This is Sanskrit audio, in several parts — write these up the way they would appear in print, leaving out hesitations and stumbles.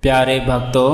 प्यारे भक्तों,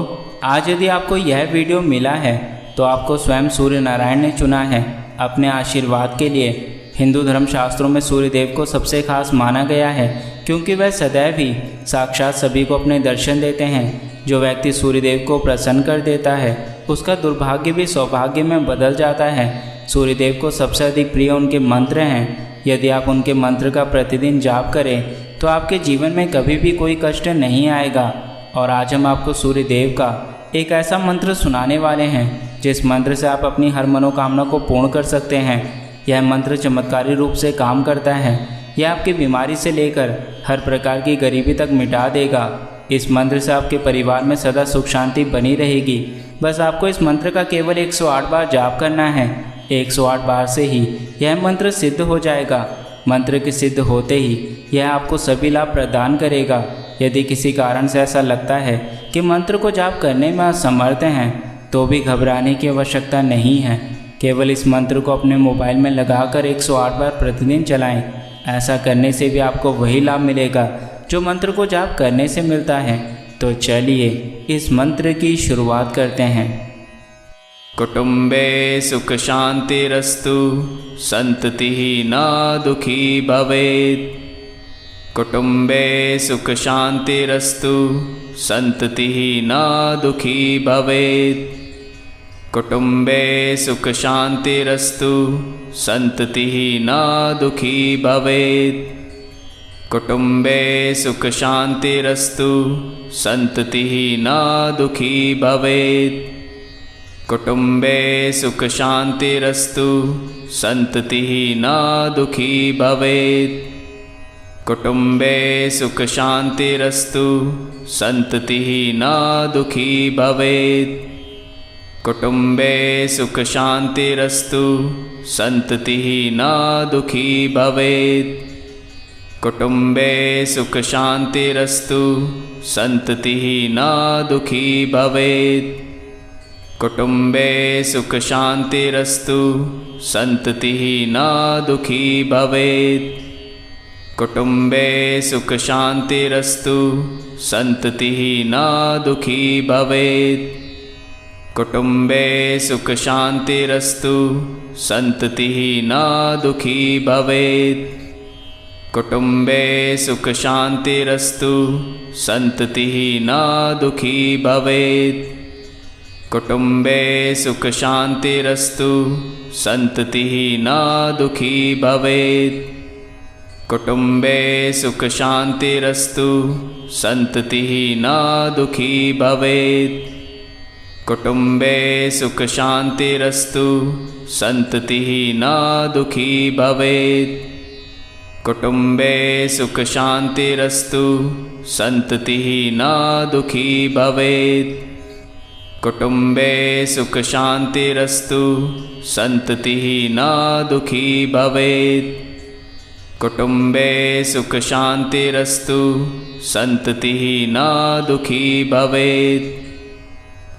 आज यदि आपको यह वीडियो मिला है तो आपको स्वयं सूर्य नारायण ने चुना है अपने आशीर्वाद के लिए। हिंदू धर्मशास्त्रों में सूर्यदेव को सबसे खास माना गया है क्योंकि वह सदैव ही साक्षात सभी को अपने दर्शन देते हैं। जो व्यक्ति सूर्यदेव को प्रसन्न कर देता है उसका दुर्भाग्य भी सौभाग्य में बदल जाता है। सूर्यदेव को सबसे अधिक प्रिय उनके मंत्र हैं। यदि आप उनके मंत्र का प्रतिदिन जाप करें तो आपके जीवन में कभी भी कोई कष्ट नहीं आएगा। और आज हम आपको सूर्यदेव का एक ऐसा मंत्र सुनाने वाले हैं जिस मंत्र से आप अपनी हर मनोकामना को पूर्ण कर सकते हैं। यह मंत्र चमत्कारी रूप से काम करता है। यह आपकी बीमारी से लेकर हर प्रकार की गरीबी तक मिटा देगा। इस मंत्र से आपके परिवार में सदा सुख शांति बनी रहेगी। बस आपको इस मंत्र का केवल 108 बार जाप करना है। 108 बार से ही यह मंत्र सिद्ध हो जाएगा। मंत्र के सिद्ध होते ही यह आपको सभी लाभ प्रदान करेगा। यदि किसी कारण से ऐसा लगता है कि मंत्र को जाप करने में असमर्थ हैं तो भी घबराने की आवश्यकता नहीं है। केवल इस मंत्र को अपने मोबाइल में लगाकर 108 बार प्रतिदिन चलाएं। ऐसा करने से भी आपको वही लाभ मिलेगा जो मंत्र को जाप करने से मिलता है। तो चलिए इस मंत्र की शुरुआत करते हैं। कुटुंबे सुख शांतिरस्तु संततिः न दुखी भवेत्। कुटुंबे सुख शांतिरस्तु संततिः न दुखी भवेत्। कुटुंबे सुख शांतिरस्तु संततिः न दुखी भवेत्। कुटुंबे सुख शांतिरस्तु संततिः न दुखी भवेत्। कुटुंबे सुख शांतिरस्तु संततिः न दुखी भवेत्। कुटुंबे सुख शांतिरस्तु संततिः न दुखी भवेत्। कुटुंबे सुख शांतिरस्तु संततिः न दुखी भवेत्। कुटुंबे सुख शांतिरस्तु संततिः न दुखी भवेत्। कुटुंबे सुख शांतिरस्तु संततिः न दुखी भवेत्। कुटुंबे सुख शांतिरस्तु संततिः न दुखी भवेत्। कुटुंबे सुख शांतिरस्तु संततिः न दुखी भवेत्। कुटुंबे सुख शांतिरस्तु संततिः न दुखी भवेत्। कुटुंबे सुख शांतिरस्तु संततिः न दुखी भवेत्। कुटुंबे सुख शांतिरस्तु संततिः न दुखी भवेत्। कुटुंबे सुख शांतिरस्तु संततिः न दुखी भवेत्। कुटुंबे सुख शांतिरस्तु संततिः न दुखी भवेत्। कुटुंबे सुख शांतिरस्तु संततिः न दुखी भवेत्। कुटुंबे सुख शांतिरस्तु संततिः न दुखी भवेत्।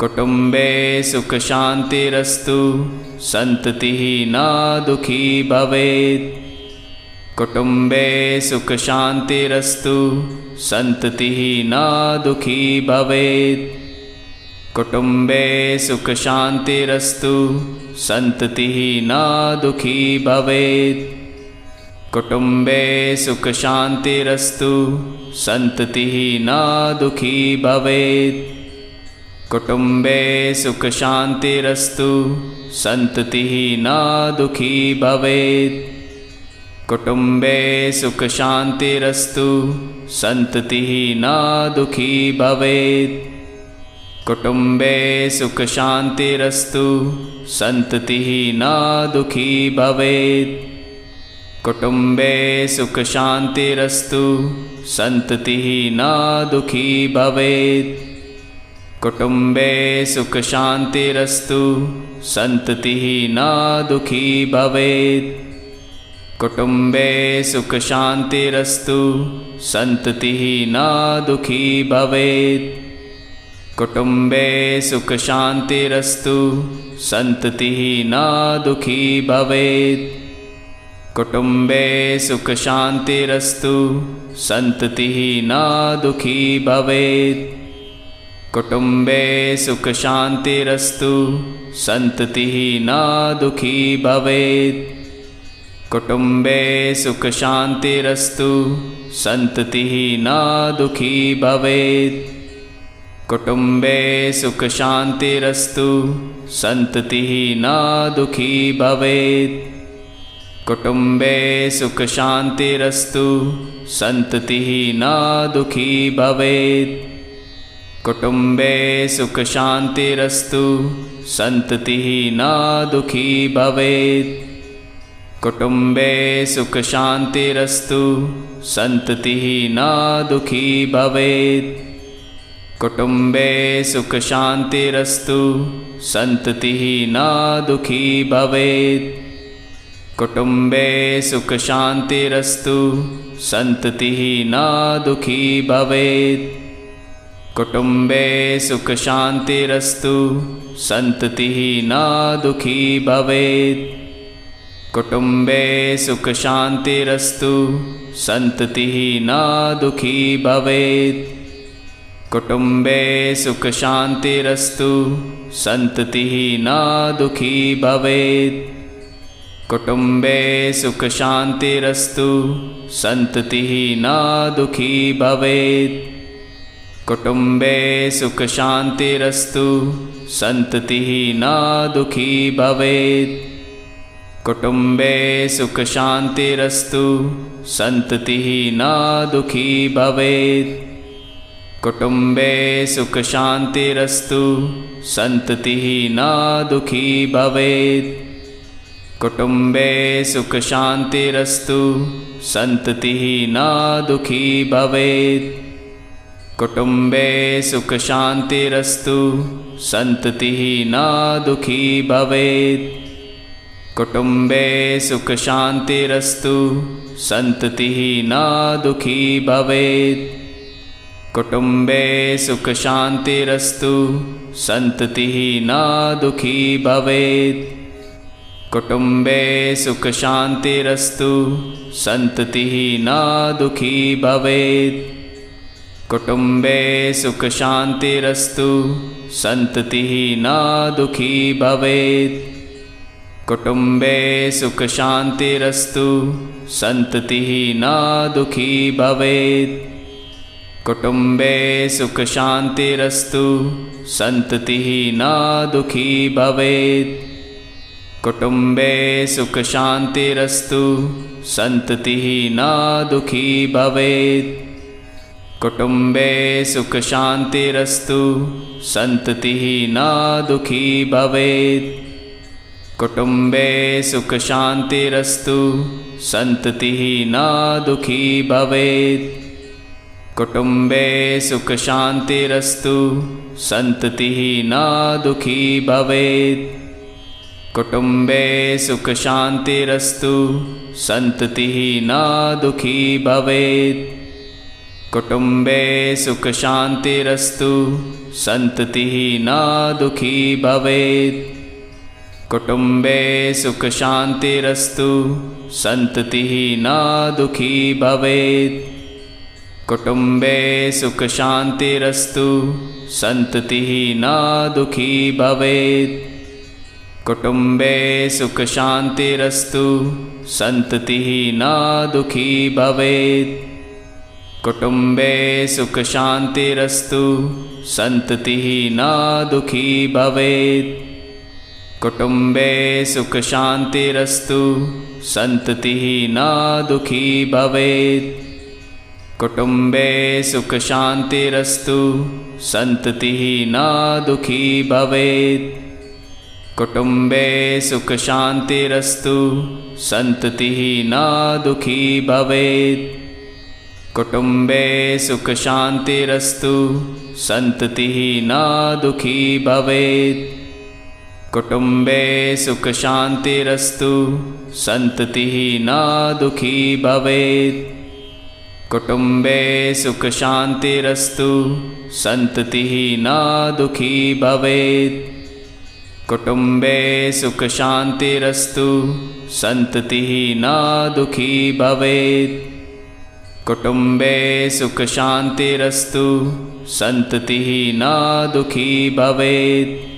कुटुंबे सुख शांतिरस्तु संततिः न दुखी भवेत्। कुटुंबे सुख शांतिरस्तु संततिः न दुखी भवेत्। कुटुंबे सुख शांतिरस्तु संततिः न दुखी भवेत्। कुटुंबे सुख शांतिरस्तु संततिः न दुखी भवेत्। कुटुंबे सुख शांतिरस्तु संततिः न दुखी भवेत्। कुटुंबे सुख शांतिरस्तु संततिः न दुखी भवेत्। कुटुंबे सुख शांतिरस्तु संततिः न दुखी भवेत्। कुटुंबे सुख शांतिरस्तु संततिः न दुखी भवेत्। कुटुंबे सुख शांतिरस्तु संततिः न दुखी भवेत्। कुटुंबे सुख शांतिरस्तु संततिः न दुखी भवेत्। कुटुंबे सुख शांतिरस्तु संततिः न दुखी भवेत्। कुटुंबे सुख शांतिरस्तु संततिः न दुखी भवेत्। कुटुम्बे सुखशान्तिरस्तु सन्ततिः न दुःखी भवेत्। कुटुम्बे सुखशान्तिरस्तु सन्ततिः न दुःखी भवेत्। कुटुम्बे सुखशान्तिरस्तु सन्ततिः न दुःखी भवेत्। कुटुम्बे सुखशान्तिरस्तु सन्ततिः न दुःखी भवेत्। कुटुम्बे सुखशान्तिरस्तु सन्ततिः न दुःखी भवेत्। कुटुम्बे सुखशान्तिरस्तु सन्ततिः न दुःखी भवेत्। कुटुम्बे सुखशान्तिरस्तु सन्ततिः न दुःखी भवेत्। कुटुम्बे सुखशान्तिरस्तु सन्ततिः न दुःखी भवेत्। कुटुम्बे सुखशान्तिरस्तु सन्ततिः न दुःखी भवेत्। कुटुम्बे सुखशान्तिरस्तु सन्ततिः न दुःखी भवेत्। कुटुम्बे सुखशान्तिरस्तु सन्ततिः न दुःखी भवेत्। कुटुम्बे सुखशान्तिरस्तु सन्ततिः न दुःखी भवेत्। कुटुम्बे सुखशान्तिरस्तु सन्ततिः न दुःखी भवेत्। कुटुम्बे सुखशान्तिरस्तु सन्ततिः न दुःखी भवेत्। कुटुम्बे सुखशान्तिरस्तु सन्ततिः न दुःखी भवेत्। कुटुम्बे सुखशान्तिरस्तु सन्ततिः न दुःखी भवेत्। कुटुम्बे सुखशान्तिरस्तु सन्ततिः न दुःखी भवेत्। कुटुम्बे सुखशान्तिरस्तु सन्ततिः न दुःखी भवेत्। कुटुम्बे सुखशान्तिरस्तु सन्ततिः न दुःखी भवेत्। कुटुम्बे सुखशान्तिरस्तु सन्ततिः न दुःखी भवेत्। कुटुम्बे सुखशान्तिरस्तु सन्ततिः न दुःखी भवेत्। कुटुम्बे सुखशान्तिरस्तु सन्ततिः न दुःखी भवेत्। कुटुम्बे सुखशान्तिरस्तु सन्ततिः न दुःखी भवेत्। कुटुम्बे सुखशान्तिरस्तु सन्ततिः न दुःखी भवेत्। कुटुम्बे सुखशान्तिरस्तु सन्ततिः न दुःखी भवेत्। कुटुम्बे सुखशान्तिरस्तु सन्ततिः न दुःखी भवेत्। कुटुम्बे सुखशान्तिरस्तु सन्ततिः न दुःखी भवेत्। कुटुम्बे सुखशान्तिरस्तु सन्ततिः न दुःखी भवेत्। कुटुम्बे सुखशान्तिरस्तु सन्ततिः न दुःखी भवेत्। कुटुम्बे सुखशान्तिरस्तु सन्ततिः न दुःखी भवेत्। कुटुम्बे सुखशान्तिरस्तु सन्ततिः न दुःखी भवेत्। कुटुम्बे सुखशान्तिरस्तु सन्ततिः न दुःखी भवेत्। कुटुम्बे सुखशान्तिरस्तु सन्ततिः न दुःखी भवेत्। कुटुम्बे सुखशान्तिरस्तु सन्ततिः न दुःखी भवेत्। कुटुम्बे सुखशान्तिरस्तु सन्ततिः न दुःखी भवेत्। कुटुम्बे सुखशान्तिरस्तु सन्ततिः न दुःखी भवेत्। कुटुम्बे सुखशान्तिरस्तु सन्ततिः न दुःखी भवेत्। कुटुम्बे सुखशान्तिरस्तु सन्ततिः न दुःखी भवेत्। कुटुम्बे सुखशान्तिरस्तु सन्ततिः न दुःखी भवेत्। कुटुम्बे सुखशान्तिरस्तु सन्ततिः न दुःखी भवेत्। कुटुम्बे सुखशान्तिरस्तु सन्ततिः न दुःखी भवेत्।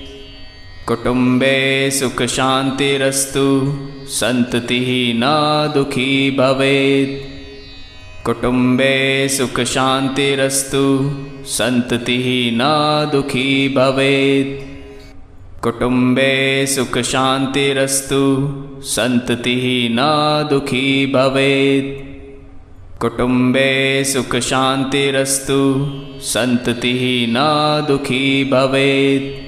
कुटुम्बे सुखशान्तिरस्तु सन्ततिः न दुःखी भवेत्। कुटुम्बे सुखशान्तिरस्तु सन्ततिः न दुःखी भवेत्। कुटुम्बे सुखशान्तिरस्तु सन्ततिः न दुःखी भवेत्। कुटुम्बे सुखशान्तिरस्तु सन्ततिः न दुःखी भवेत्।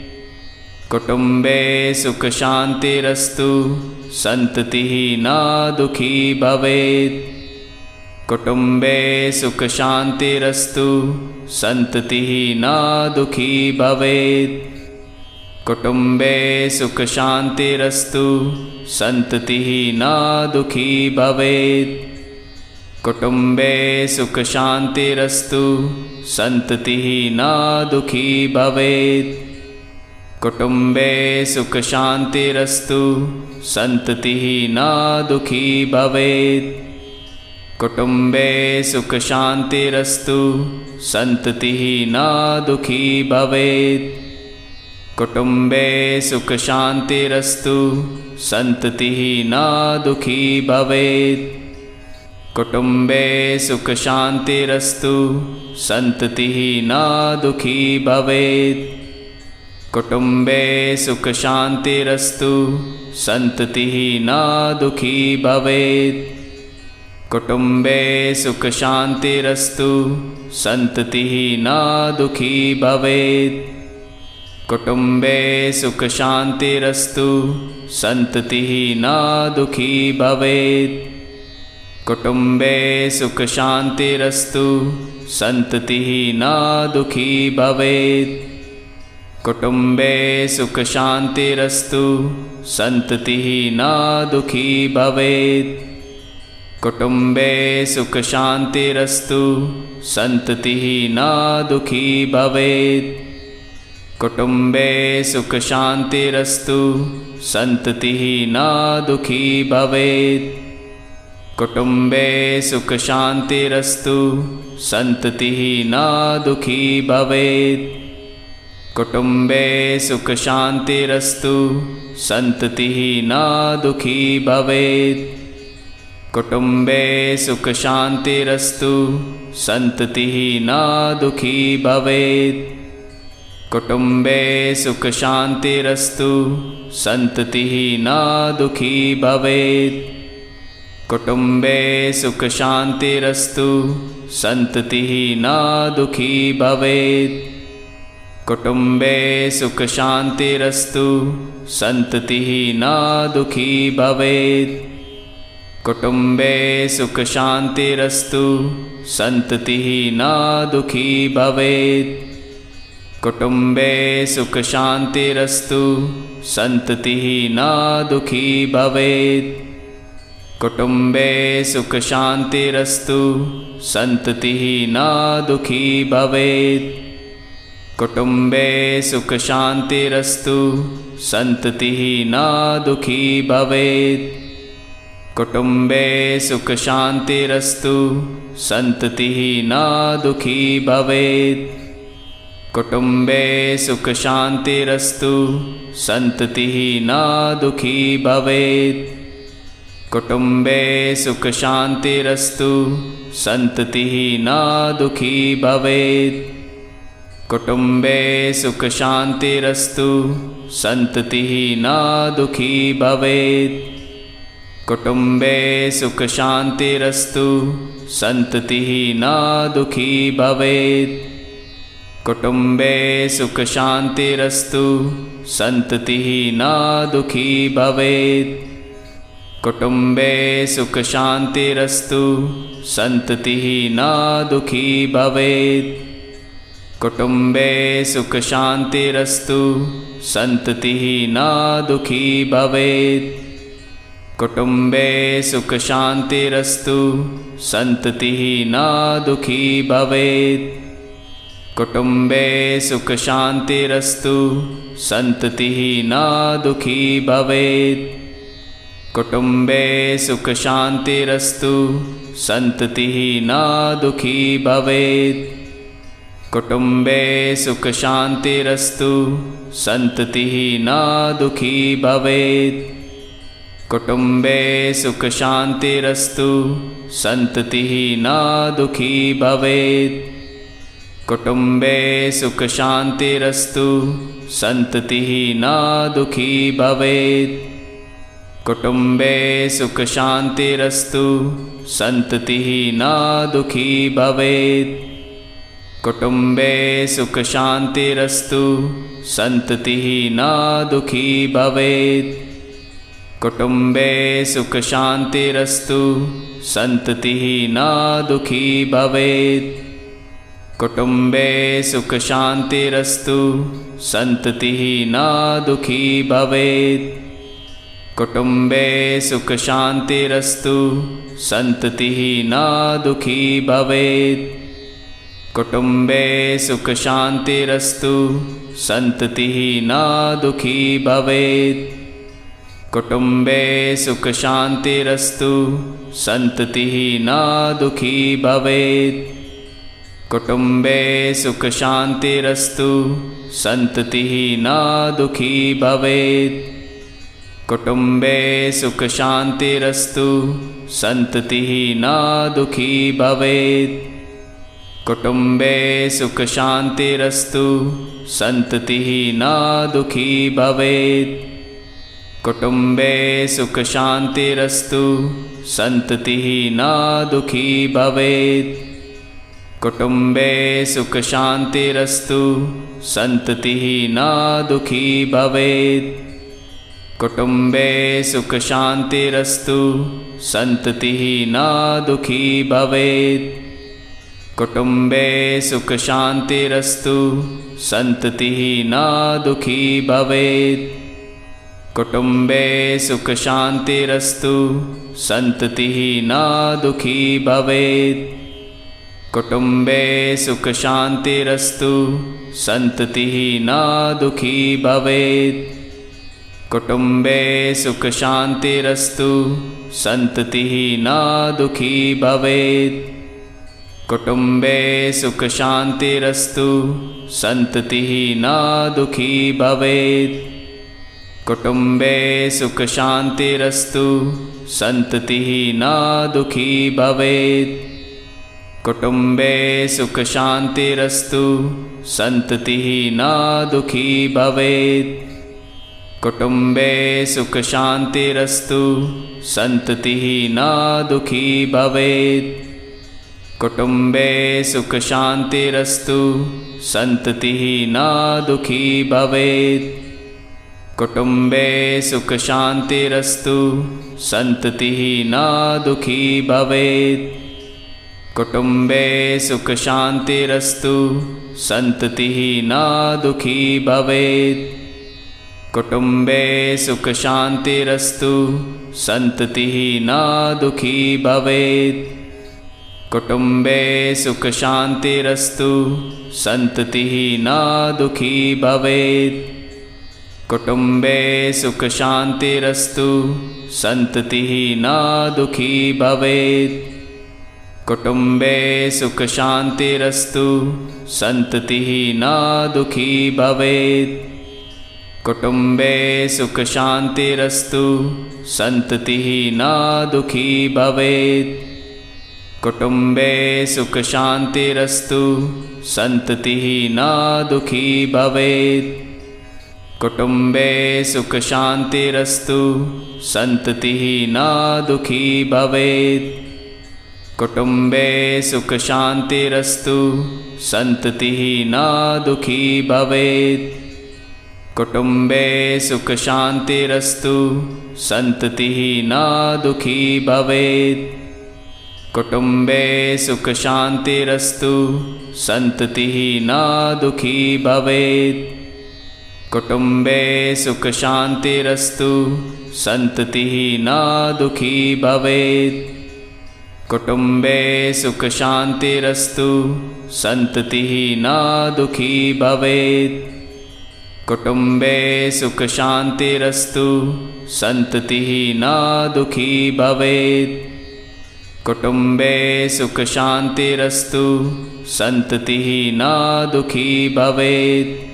कुटुम्बे सुखशान्तिरस्तु सन्ततिः न दुःखी भवेत्। कुटुम्बे सुखशान्तिरस्तु सन्ततिः न दुःखी भवेत्। कुटुम्बे सुखशान्तिरस्तु सन्ततिः न दुःखी भवेत्। कुटुम्बे सुखशान्तिरस्तु सन्ततिः न दुःखी भवेत्। कुटुम्बे सुखशान्तिरस्तु सन्ततिः न दुःखी भवेत्। कुटुम्बे सुखशान्तिरस्तु सन्ततिः न दुःखी भवेत्। कुटुम्बे सुखशान्तिरस्तु सन्ततिः न दुःखी भवेत्। कुटुम्बे सुखशान्तिरस्तु सन्ततिः न दुःखी भवेत्। कुटुम्बे सुखशान्तिरस्तु सन्ततिः न दुःखी भवेत्। कुटुम्बे सुखशान्तिरस्तु सन्ततिः न दुःखी भवेत्। कुटुम्बे सुखशान्तिरस्तु सन्ततिः न दुःखी भवेत्। कुटुम्बे सुखशान्तिरस्तु सन्ततिः न दुःखी भवेत्। कुटुम्बे सुखशान्तिरस्तु सन्ततिः न दुःखी भवेत्। कुटुम्बे सुखशान्तिरस्तु सन्ततिः न दुःखी भवेत्। कुटुम्बे सुखशान्तिरस्तु सन्ततिः न दुःखी भवेत्। कुटुम्बे सुखशान्तिरस्तु सन्ततिः न दुःखी भवेत्। कुटुम्बे सुखशान्तिरस्तु सन्ततिः न दुःखी भवेत्। कुटुम्बे सुखशान्तिरस्तु सन्ततिः न दुःखी भवेत्। कुटुम्बे सुखशान्तिरस्तु सन्ततिः न दुःखी भवेत्। कुटुम्बे सुखशान्तिरस्तु सन्ततिः न दुःखी भवेत्। कुटुम्बे सुखशान्तिरस्तु सन्ततिः न दुःखी भवेत्। कुटुम्बे सुखशान्तिरस्तु सन्ततिः न दुःखी भवेत्। कुटुम्बे सुखशान्तिरस्तु सन्ततिः न दुःखी भवेत्। कुटुम्बे सुखशान्तिरस्तु सन्ततिः न दुःखी भवेत्। कुटुम्बे सुखशान्तिरस्तु सन्ततिः न दुःखी भवेत्। कुटुम्बे सुखशान्तिरस्तु सन्ततिः न दुःखी भवेत्। कुटुम्बे सुखशान्तिरस्तु सन्ततिः न दुःखी भवेत्। कुटुम्बे सुखशान्तिरस्तु सन्ततिः न दुःखी भवेत्। कुटुम्बे सुखशान्तिरस्तु सन्ततिः न दुःखी भवेत्। कुटुम्बे सुखशान्तिरस्तु सन्ततिः न दुःखी भवेत्। कुटुम्बे सुखशान्तिरस्तु सन्ततिः न दुःखी भवेत्। कुटुम्बे सुखशान्तिरस्तु सन्ततिः न दुःखी भवेत्। कुटुम्बे सुखशान्तिरस्तु सन्ततिः न दुःखी भवेत्। कुटुम्बे सुखशान्तिरस्तु सन्ततिः न दुःखी भवेत्। कुटुम्बे सुखशान्तिरस्तु सन्ततिः न दुःखी भवेत्। कुटुम्बे सुखशान्तिरस्तु सन्ततिः न दुःखी भवेत्। कुटुम्बे सुखशान्तिरस्तु सन्ततिः न दुःखी भवेत्। कुटुम्बे सुखशान्तिरस्तु सन्ततिः न दुःखी भवेत्। कुटुम्बे सुखशान्तिरस्तु सन्ततिः न दुःखी भवेत्। कुटुम्बे सुखशान्तिरस्तु सन्ततिः न दुःखी भवेत्। कुटुम्बे सुखशान्तिरस्तु सन्ततिः न दुःखी भवेत्। कुटुम्बे सुखशान्तिरस्तु सन्ततिः न दुःखी भवेत्। कुटुम्बे सुखशान्तिरस्तु सन्ततिः न दुःखी भवेत्। कुटुम्बे सुखशान्तिरस्तु सन्ततिः न दुःखी भवेत्। कुटुम्बे सुखशान्तिरस्तु सन्ततिः न दुःखी भवेत्। कुटुम्बे सुखशान्तिरस्तु सन्ततिः न दुःखी भवेत्। कुटुम्बे सुखशान्तिरस्तु सन्ततिः न दुःखी भवेत्। कुटुम्बे सुखशान्तिरस्तु सन्ततिः न दुःखी भवेत्। कुटुम्बे सुखशान्तिरस्तु सन्ततिः न दुःखी भवेत्। कुटुम्बे सुखशान्तिरस्तु सन्ततिः न दुःखी भवेत्। कुटुम्बे सुखशान्तिरस्तु सन्ततिः न दुःखी भवेत्। कुटुम्बे सुखशान्तिरस्तु सन्ततिः न दुःखी भवेत्। कुटुम्बे सुखशान्तिरस्तु सन्ततिः न दुःखी भवेत्। कुटुम्बे सुखशान्तिरस्तु सन्ततिः न दुःखी भवेत्। कुटुम्बे सुखशान्तिरस्तु सन्ततिः न दुःखी भवेत्। कुटुम्बे सुखशान्तिरस्तु सन्ततिः न दुःखी भवेत्। कुटुम्बे सुखशान्तिरस्तु सन्ततिः न दुःखी भवेत्। कुटुम्बे सुखशान्तिरस्तु सन्ततिः न दुःखी भवेत्। कुटुम्बे सुखशान्तिरस्तु सन्ततिः न दुःखी भवेत्। कुटुम्बे सुखशान्तिरस्तु सन्ततिः न दुःखी भवेत्। कुटुम्बे सुखशान्तिरस्तु सन्ततिः न दुःखी भवेत्। कुटुम्बे सुखशान्तिरस्तु सन्ततिः न दुःखी भवेत्। कुटुम्बे सुखशान्तिरस्तु सन्ततिः न दुःखी भवेत्। कुटुम्बे सुखशान्तिरस्तु सन्ततिः न दुःखी भवेत्। कुटुम्बे सुखशान्तिरस्तु सन्ततिः न दुःखी भवेत्। कुटुम्बे सुखशान्तिरस्तु सन्ततिः न दुःखी भवेत्। कुटुम्बे सुखशान्तिरस्तु सन्ततिः न दुःखी भवेत्। कुटुम्बे सुखशान्तिरस्तु सन्ततिः न दुःखी भवेत्। कुटुम्बे सुखशान्तिरस्तु सन्ततिः न दुःखी भवेत्। कुटुम्बे सुखशान्तिरस्तु सन्ततिः न दुःखी भवेत्। कुटुम्बे सुखशान्तिरस्तु सन्ततिः न दुःखी भवेत्। कुटुम्बे सुखशान्तिरस्तु सन्ततिः न दुःखी भवेत्। कुटुम्बे सुखशान्तिरस्तु सन्ततिः न दुःखी भवेत्। कुटुम्बे सुखशान्तिरस्तु सन्ततिः न दुःखी भवेत्। कुटुम्बे सुखशान्तिरस्तु सन्ततिः न दुःखी भवेत्। कुटुम्बे सुखशान्तिरस्तु सन्ततिः न दुःखी भवेत्। कुटुम्बे सुखशान्तिरस्तु सन्ततिः न दुःखी भवेत्।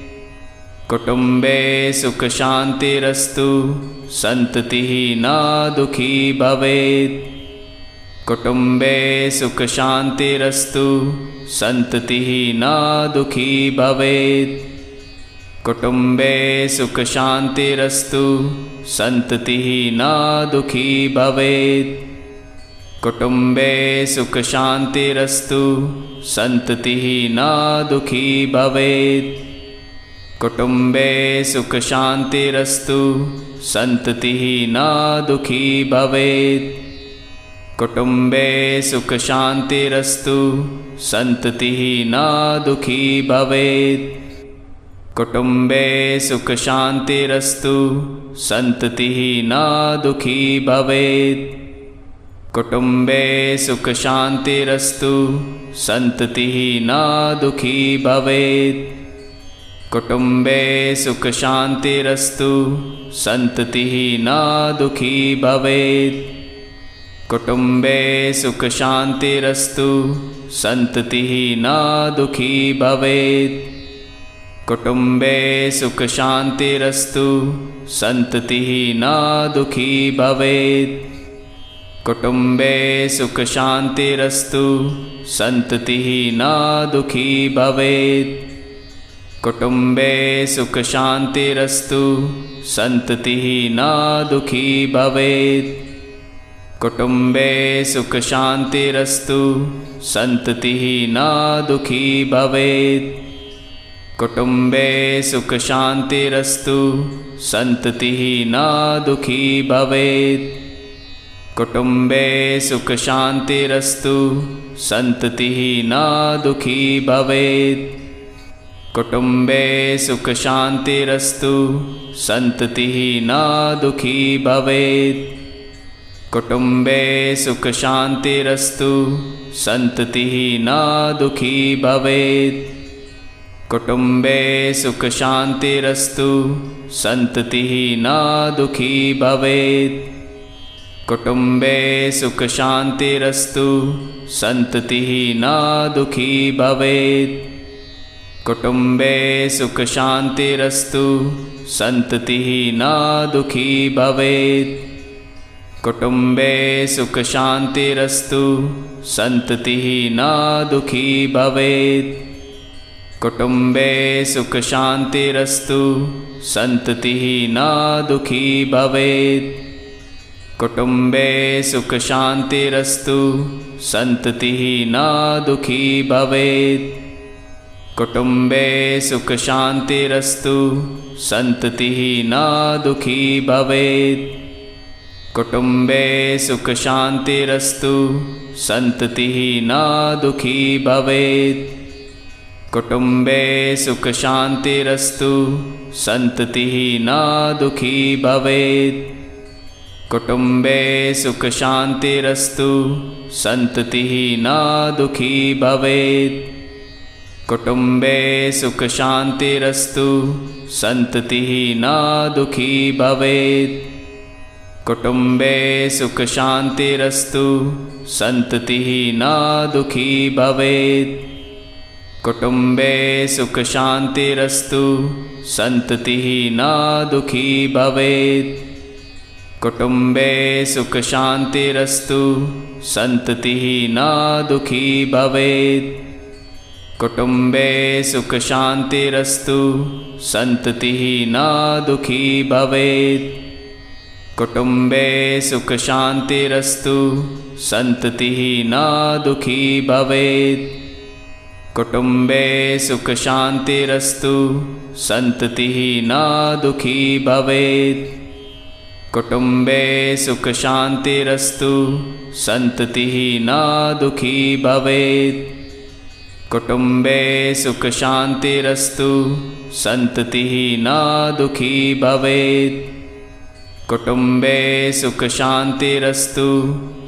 कुटुम्बे सुखशान्तिरस्तु सन्ततिः न दुःखी भवेत्। कुटुम्बे सुखशान्तिरस्तु सन्ततिः न दुःखी भवेत्। कुटुम्बे सुखशान्तिरस्तु सन्ततिः न दुःखी भवेत्। कुटुम्बे सुखशान्तिरस्तु सन्ततिः न दुःखी भवेत्। कुटुम्बे सुखशान्तिरस्तु सन्ततिः न दुःखी भवेत्। कुटुम्बे सुखशान्तिरस्तु सन्ततिः न दुःखी भवेत्। कुटुम्बे सुखशान्तिरस्तु सन्ततिः न दुःखी भवेत्। कुटुम्बे सुखशान्तिरस्तु सन्ततिः न दुःखी भवेत्। कुटुम्बे सुखशान्तिरस्तु सन्ततिः न दुःखी भवेत्। कुटुम्बे सुखशान्तिरस्तु सन्ततिः न दुःखी भवेत्। कुटुम्बे सुखशान्तिरस्तु सन्ततिः न दुःखी भवेत्। कुटुम्बे सुखशान्तिरस्तु सन्ततिः न दुःखी भवेत्। कुटुम्बे सुखशान्तिरस्तु सन्ततिः न दुःखी भवेत्। कुटुम्बे सुखशान्तिरस्तु सन्ततिः न दुःखी भवेत्। कुटुम्बे सुखशान्तिरस्तु सन्ततिः न दुःखी भवेत्। कुटुम्बे सुखशान्तिरस्तु सन्ततिः न दुःखी भवेत्। कुटुम्बे सुखशान्तिरस्तु सन्ततिः न दुःखी भवेत्। कुटुम्बे सुखशान्तिरस्तु सन्ततिः न दुःखी भवेत्। कुटुम्बे सुखशान्तिरस्तु सन्ततिः न दुःखी भवेत्। कुटुम्बे सुखशान्तिरस्तु सन्ततिः न दुःखी भवेत्। कुटुम्बे सुखशान्तिरस्तु सन्ततिः न दुःखी भवेत्। कुटुम्बे सुखशान्तिरस्तु सन्ततिः न दुःखी भवेत्। कुटुम्बे सुखशान्तिरस्तु सन्ततिः न दुःखी भवेत्। कुटुम्बे सुखशान्तिरस्तु सन्ततिः न दुःखी भवेत्। कुटुम्बे सुखशान्तिरस्तु सन्ततिः न दुःखी भवेत्। कुटुम्बे सुखशान्तिरस्तु सन्ततिः न दुःखी भवेत्। कुटुम्बे सुखशान्तिरस्तु सन्ततिः न दुःखी भवेत्। कुटुम्बे सुखशान्तिरस्तु सन्ततिः न दुःखी भवेत्। कुटुम्बे सुखशान्तिरस्तु सन्ततिः न दुःखी भवेत्। कुटुम्बे सुखशान्तिरस्तु सन्ततिः न दुःखी भवेत्। कुटुम्बे सुखशान्तिरस्तु सन्ततिः न दुःखी भवेत्। कुटुम्बे सुखशान्तिरस्तु सन्ततिः न दुःखी भवेत्। कुटुम्बे सुखशान्तिरस्तु सन्ततिः न दुःखी भवेत्। कुटुम्बे सुखशान्तिरस्तु सन्ततिः न दुःखी भवेत्। कुटुम्बे सुखशान्तिरस्तु सन्ततिः न दुःखी भवेत्। कुटुम्बे सुखशान्तिरस्तु सन्ततिः न दुःखी भवेत्। कुटुम्बे सुखशान्तिरस्तु सन्ततिः न दुःखी भवेत्। कुटुम्बे सुखशान्तिरस्तु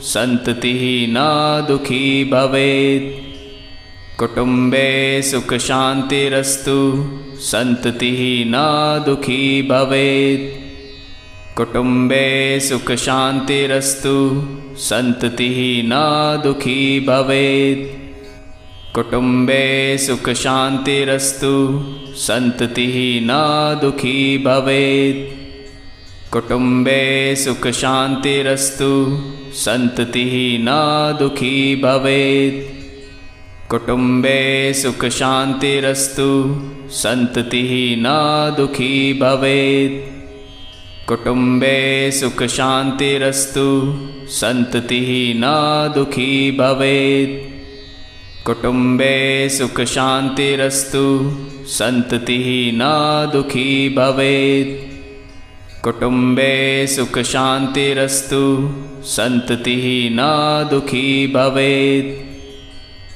सन्ततिः न दुःखी भवेत्। कुटुम्बे सुखशान्तिरस्तु सन्ततिः न दुःखी भवेत्। कुटुम्बे सुखशान्तिरस्तु सन्ततिः न दुःखी भवेत्। कुटुम्बे सुखशान्तिरस्तु सन्ततिः न दुःखी भवेत्। कुटुम्बे सुखशान्तिरस्तु सन्ततिः न दुःखी भवेत्। कुटुम्बे सुखशान्तिरस्तु सन्ततिः न दुःखी भवेत्। कुटुम्बे सुखशान्तिरस्तु सन्ततिः न दुःखी भवेत्। कुटुम्बे सुखशान्तिरस्तु सन्ततिः न दुःखी भवेत्। कुटुम्बे सुखशान्तिरस्तु सन्ततिः न दुःखी भवेत्।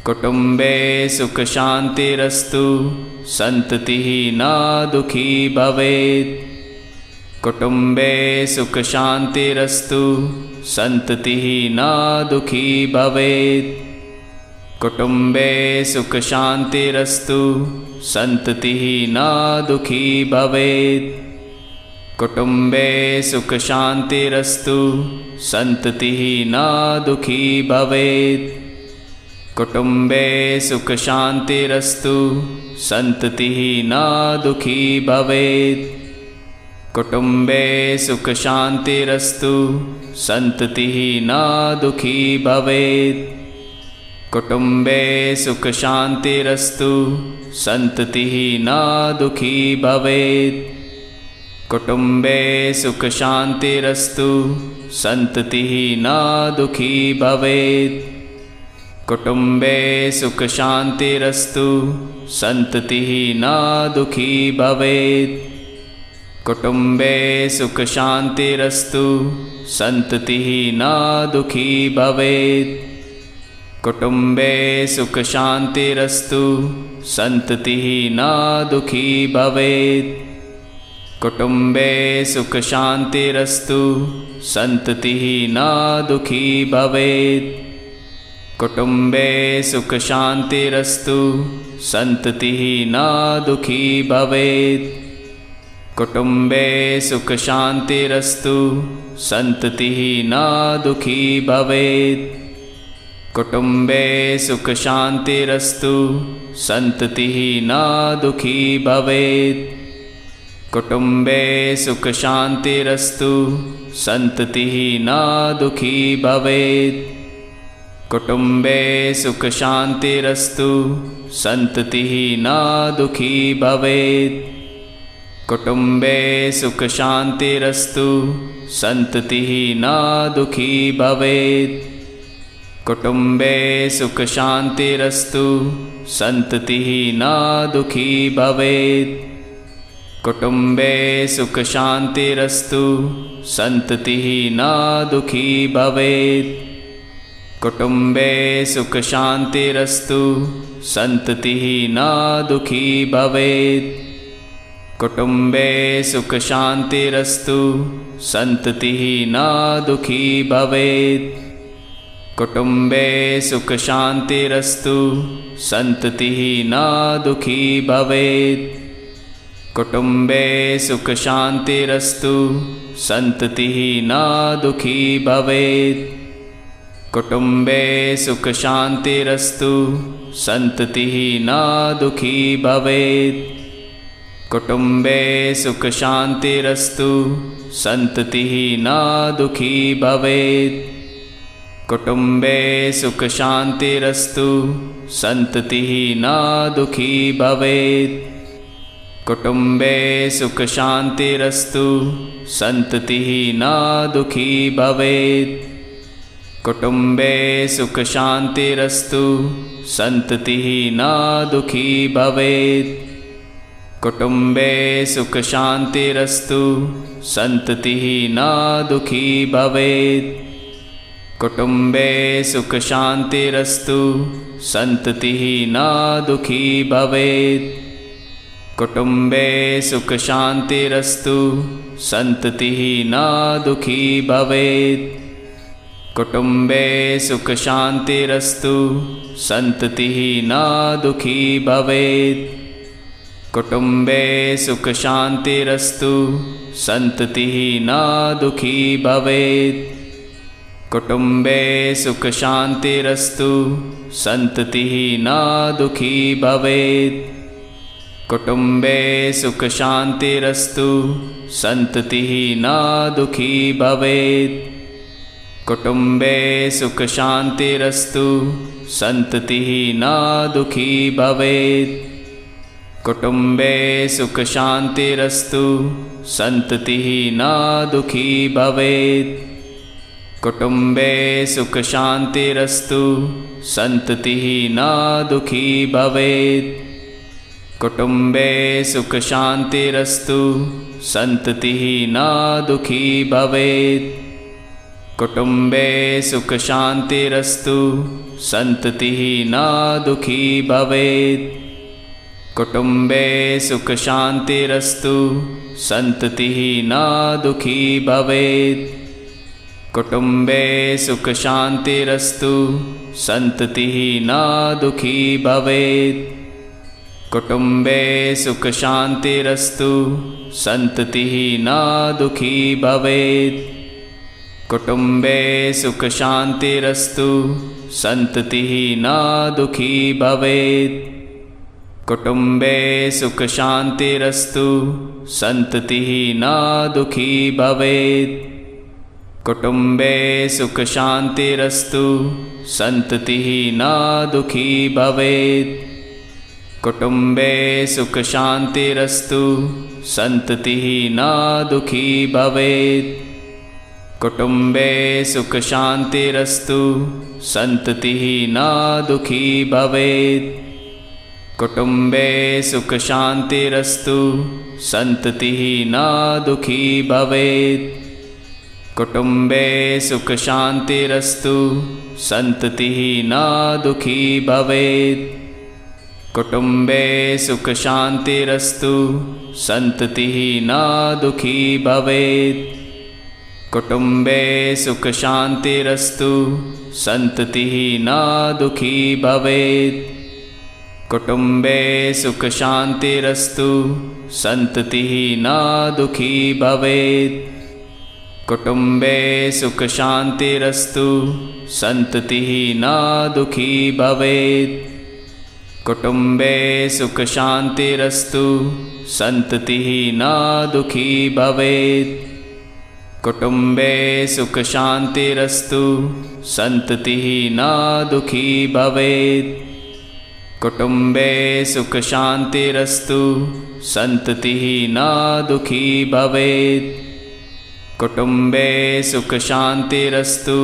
कुटुम्बे सुखशान्तिरस्तु सन्ततिः न दुःखी भवेत्। कुटुम्बे सुखशान्तिरस्तु सन्ततिः न दुःखी भवेत्। कुटुम्बे सुखशान्तिरस्तु सन्ततिः न दुःखी भवेत्। कुटुम्बे सुखशान्तिरस्तु सन्ततिः न दुःखी भवेत्। कुटुम्बे सुखशान्तिरस्तु सन्ततिः न दुःखी भवेत्। कुटुम्बे सुखशान्तिरस्तु सन्ततिः न दुःखी भवेत्। कुटुम्बे सुखशान्तिरस्तु सन्ततिः न दुःखी भवेत्। कुटुम्बे सुखशान्तिरस्तु सन्ततिः न दुःखी भवेत्। कुटुम्बे सुखशान्तिरस्तु सन्ततिः न दुःखी भवेत्। कुटुम्बे सुखशान्तिरस्तु सन्ततिः न दुःखी भवेत्। कुटुम्बे सुखशान्तिरस्तु सन्ततिः न दुःखी भवेत्। कुटुम्बे सुखशान्तिरस्तु सन्ततिः न दुःखी भवेत्। कुटुम्बे सुखशान्तिरस्तु सन्ततिः न दुःखी भवेत्। कुटुम्बे सुखशान्तिरस्तु सन्ततिः न दुःखी भवेत्। कुटुम्बे सुखशान्तिरस्तु सन्ततिः न दुःखी भवेत्। कुटुम्बे सुखशान्तिरस्तु सन्ततिः न दुःखी भवेत्। कुटुम्बे सुखशान्तिरस्तु सन्ततिः न दुःखी भवेत्। कुटुम्बे सुखशान्तिरस्तु सन्ततिः न दुःखी भवेत्। कुटुम्बे सुखशान्तिरस्तु सन्ततिः न दुःखी भवेत्। कुटुम्बे सुखशान्तिरस्तु सन्ततिः न दुःखी भवेत्। कुटुम्बे सुखशान्तिरस्तु सन्ततिः न दुःखी भवेत्। कुटुम्बे सुखशान्तिरस्तु सन्ततिः न दुःखी भवेत्। कुटुम्बे सुखशान्तिरस्तु सन्ततिः न दुःखी भवेत्। कुटुम्बे सुखशान्तिरस्तु सन्ततिः न दुःखी भवेत्। कुटुम्बे सुखशान्तिरस्तु सन्ततिः न दुःखी भवेत्। कुटुम्बे सुखशान्तिरस्तु सन्ततिः न दुःखी भवेत्। कुटुम्बे सुखशान्तिरस्तु सन्ततिः न दुःखी भवेत्। कुटुम्बे सुखशान्तिरस्तु सन्ततिः न दुःखी भवेत्। कुटुम्बे सुखशान्तिरस्तु सन्ततिः न दुःखी भवेत्। कुटुम्बे सुखशान्तिरस्तु सन्ततिः न दुःखी भवेत्। कुटुम्बे सुखशान्तिरस्तु सन्ततिः न दुःखी भवेत्। कुटुम्बे सुखशान्तिरस्तु सन्ततिः न दुःखी भवेत्। कुटुम्बे सुखशान्तिरस्तु सन्ततिः न दुःखी भवेत्। कुटुम्बे सुखशान्तिरस्तु सन्ततिः न दुःखी भवेत्। कुटुम्बे सुखशान्तिरस्तु सन्ततिः न दुःखी भवेत्। कुटुम्बे सुखशान्तिरस्तु सन्ततिः न दुःखी भवेत्। कुटुम्बे सुखशान्तिरस्तु सन्ततिः न दुःखी भवेत्। कुटुम्बे सुखशान्तिरस्तु सन्ततिः न दुःखी भवेत्। कुटुम्बे सुखशान्तिरस्तु सन्ततिः न दुःखी भवेत्। कुटुम्बे सुखशान्तिरस्तु सन्ततिः न दुःखी भवेत्। कुटुम्बे सुखशान्तिरस्तु सन्ततिः न दुःखी भवेत्। कुटुम्बे सुखशान्तिरस्तु सन्ततिः न दुःखी भवेत्। कुटुम्बे सुखशान्तिरस्तु सन्ततिः न दुःखी भवेत्। कुटुम्बे सुखशान्तिरस्तु सन्ततिः न दुःखी भवेत्। कुटुम्बे सुखशान्तिरस्तु सन्ततिः न दुःखी भवेत्। कुटुम्बे सुखशान्तिरस्तु सन्ततिः न दुःखी भवेत्। कुटुम्बे सुखशान्तिरस्तु सन्ततिः न दुःखी भवेत्। कुटुम्बे सुखशान्तिरस्तु सन्ततिः न दुःखी भवेत्। कुटुम्बे सुखशान्तिरस्तु सन्ततिः न दुःखी भवेत्। कुटुम्बे सुखशान्तिरस्तु सन्ततिः न दुःखी भवेत्। कुटुम्बे सुखशान्तिरस्तु सन्ततिः न दुःखी भवेत्। कुटुम्बे सुखशान्तिरस्तु सन्ततिः न दुःखी भवेत्। कुटुम्बे सुखशान्तिरस्तु सन्ततिः न दुःखी भवेत्। कुटुम्बे सुखशान्तिरस्तु सन्ततिः न दुःखी भवेत्। कुटुम्बे सुखशान्तिरस्तु सन्ततिः न दुःखी भवेत्। कुटुम्बे सुखशान्तिरस्तु सन्ततिः न दुःखी भवेत्। कुटुम्बे सुखशान्तिरस्तु सन्ततिः न दुःखी भवेत्। कुटुम्बे सुखशान्तिरस्तु सन्ततिः न दुःखी भवेत्। कुटुम्बे सुखशान्तिरस्तु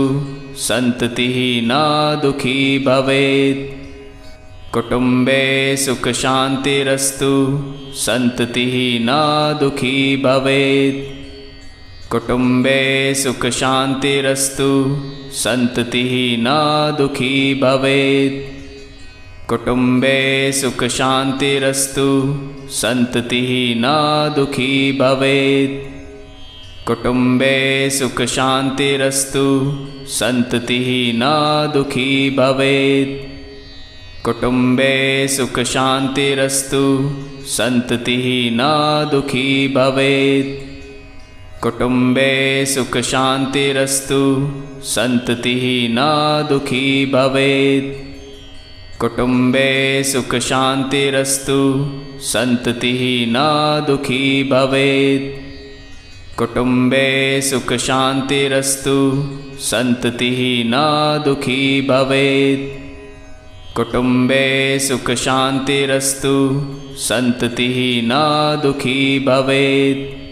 सन्ततिः न दुःखी भवेत्। कुटुम्बे सुखशान्तिरस्तु सन्ततिः न दुःखी भवेत्। कुटुम्बे सुखशान्तिरस्तु सन्ततिः न दुःखी भवेत्। कुटुम्बे सुखशान्तिरस्तु सन्ततिः न दुःखी भवेत्। कुटुम्बे सुखशान्तिरस्तु सन्ततिः न दुःखी भवेत्। कुटुम्बे सुखशान्तिरस्तु सन्ततिः न दुःखी भवेत्। कुटुम्बे सुखशान्तिरस्तु सन्ततिः न दुःखी भवेत्। कुटुम्बे सुखशान्तिरस्तु सन्ततिः न दुःखी भवेत्। कुटुम्बे सुखशान्तिरस्तु सन्ततिः न दुःखी भवेत्। कुटुम्बे सुखशान्तिरस्तु सन्ततिः न दुःखी भवेत्।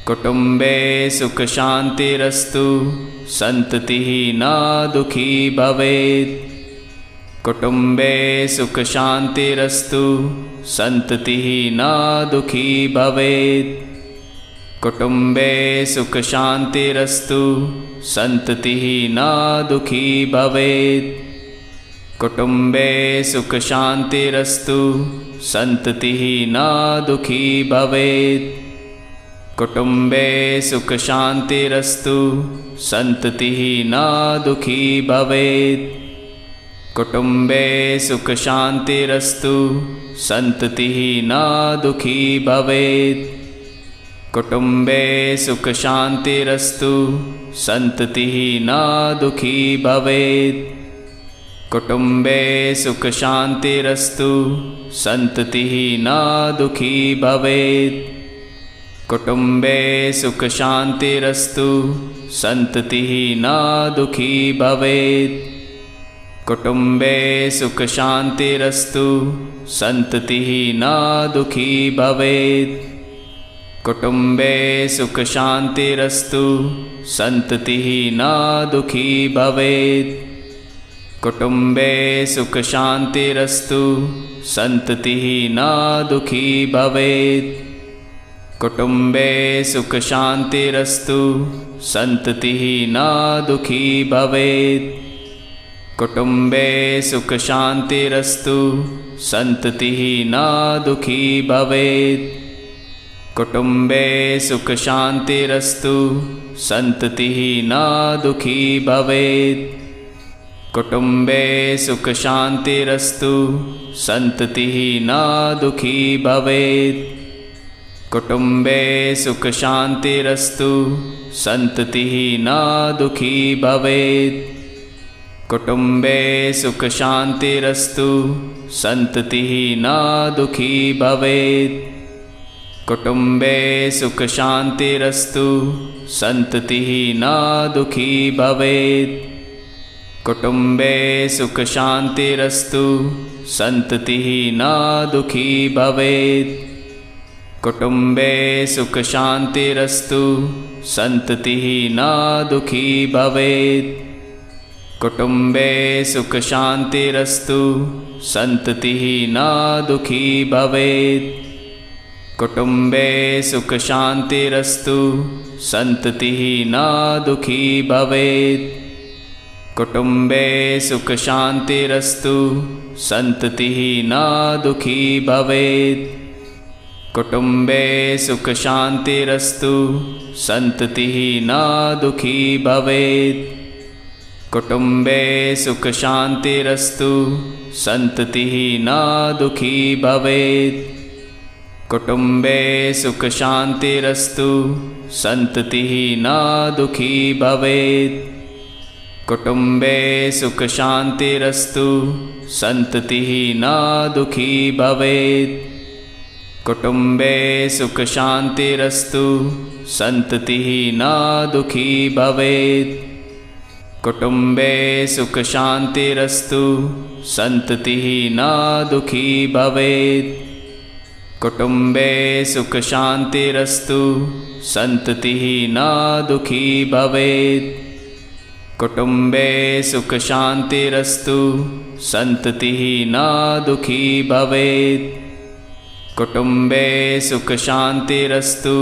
कुटुम्बे सुखशान्तिरस्तु सन्ततिः न दुःखी भवेत्। कुटुम्बे सुखशान्तिरस्तु सन्ततिः न दुःखी भवेत्। कुटुम्बे सुखशान्तिरस्तु सन्ततिः न दुःखी भवेत्। कुटुम्बे सुखशान्तिरस्तु सन्ततिः न दुःखी भवेत्। कुटुम्बे सुखशान्तिरस्तु सन्ततिः न दुःखी भवेत्। कुटुम्बे सुखशान्तिरस्तु सन्ततिः न दुःखी भवेत्। कुटुम्बे सुखशान्तिरस्तु सन्ततिः न दुःखी भवेत्। कुटुम्बे सुखशान्तिरस्तु सन्ततिः न दुःखी भवेत्। कुटुम्बे सुखशान्तिरस्तु सन्ततिः न दुःखी भवेत्। कुटुम्बे सुखशान्तिरस्तु सन्ततिः न दुःखी भवेत्। कुटुम्बे सुखशान्तिरस्तु सन्ततिः न दुःखी भवेत्। कुटुम्बे सुखशान्तिरस्तु सन्ततिः न दुःखी भवेत्। कुटुम्बे सुखशान्तिरस्तु सन्ततिः न दुःखी भवेत्। कुटुम्बे सुखशान्तिरस्तु सन्ततिः न दुःखी भवेत्। कुटुम्बे सुखशान्तिरस्तु सन्ततिः न दुःखी भवेत्। कुटुम्बे सुखशान्तिरस्तु सन्ततिः न दुःखी भवेत्। कुटुम्बे सुखशान्तिरस्तु सन्ततिः न दुःखी भवेत्। कुटुम्बे सुखशान्तिरस्तु सन्ततिः न दुःखी भवेत्। कुटुम्बे सुखशान्तिरस्तु सन्ततिः न दुःखी भवेत्। कुटुम्बे सुखशान्तिरस्तु सन्ततिः न दुःखी भवेत्। कुटुम्बे सुखशान्तिरस्तु सन्ततिः न दुःखी भवेत्। कुटुम्बे सुखशान्तिरस्तु सन्ततिः न दुःखी भवेत्। कुटुम्बे सुखशान्तिरस्तु सन्ततिः न दुःखी भवेत्। कुटुम्बे सुखशान्तिरस्तु सन्ततिः न दुःखी भवेत्। कुटुम्बे सुखशान्तिरस्तु सन्ततिः न दुःखी भवेत्। कुटुम्बे सुखशान्तिरस्तु सन्ततिः न दुःखी भवेत्। कुटुम्बे सुखशान्तिरस्तु सन्ततिः न दुःखी भवेत्। कुटुम्बे सुखशान्तिरस्तु सन्ततिः न दुःखी भवेत्। कुटुम्बे सुखशान्तिरस्तु सन्ततिः न दुःखी भवेत्। कुटुम्बे सुखशान्तिरस्तु सन्ततिः न दुःखी भवेत्। कुटुम्बे सुखशान्तिरस्तु सन्ततिः न दुःखी भवेत्। कुटुम्बे सुखशान्तिरस्तु सन्ततिः न दुःखी भवेत्। कुटुम्बे सुखशान्तिरस्तु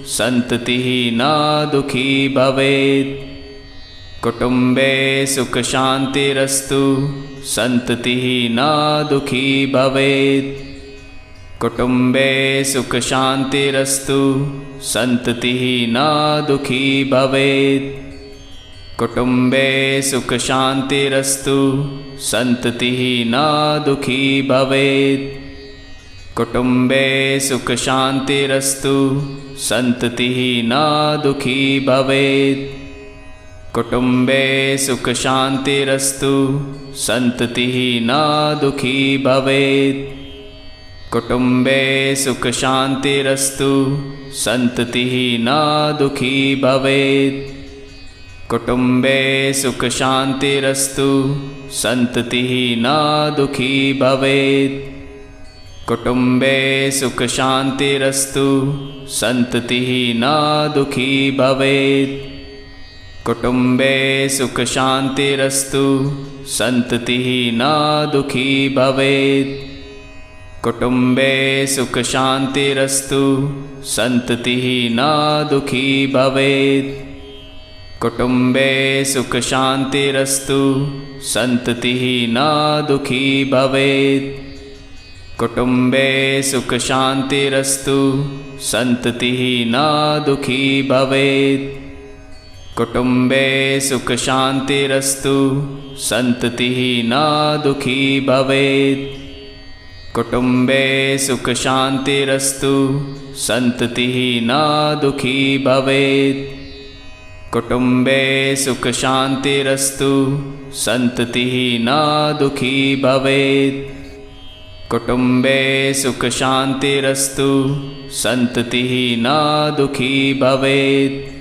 सन्ततिः न दुःखी भवेत्। कुटुम्बे सुखशान्तिरस्तु सन्ततिः न दुःखी भवेत्। कुटुम्बे सुखशान्तिरस्तु सन्ततिः न दुःखी भवेत्। कुटुम्बे सुखशान्तिरस्तु सन्ततिः न दुःखी भवेत्। कुटुम्बे सुखशान्तिरस्तु सन्ततिः न दुःखी भवेत्। कुटुम्बे सुखशान्तिरस्तु सन्ततिः न दुःखी भवेत्। कुटुम्बे सुखशान्तिरस्तु सन्ततिः न दुःखी भवेत्। कुटुम्बे सुखशान्तिरस्तु सन्ततिः न दुःखी भवेत्। कुटुम्बे सुखशान्तिरस्तु सन्ततिः न दुःखी भवेत्। कुटुम्बे सुखशान्तिरस्तु सन्ततिः न दुःखी भवेत्। कुटुम्बे सुखशान्तिरस्तु सन्ततिः न दुःखी भवेत्। कुटुम्बे सुखशान्तिरस्तु सन्ततिः न दुःखी भवेत्। कुटुम्बे सुखशान्तिरस्तु सन्ततिः न दुःखी भवेत्। कुटुम्बे सुखशान्तिरस्तु सन्ततिः न दुःखी भवेत्। कुटुम्बे सुखशान्तिरस्तु सन्ततिः न दुःखी भवेत्। कुटुम्बे सुखशान्तिरस्तु सन्ततिः न दुःखी भवेत्। कुटुम्बे सुखशान्तिरस्तु सन्ततिः न दुःखी भवेत्।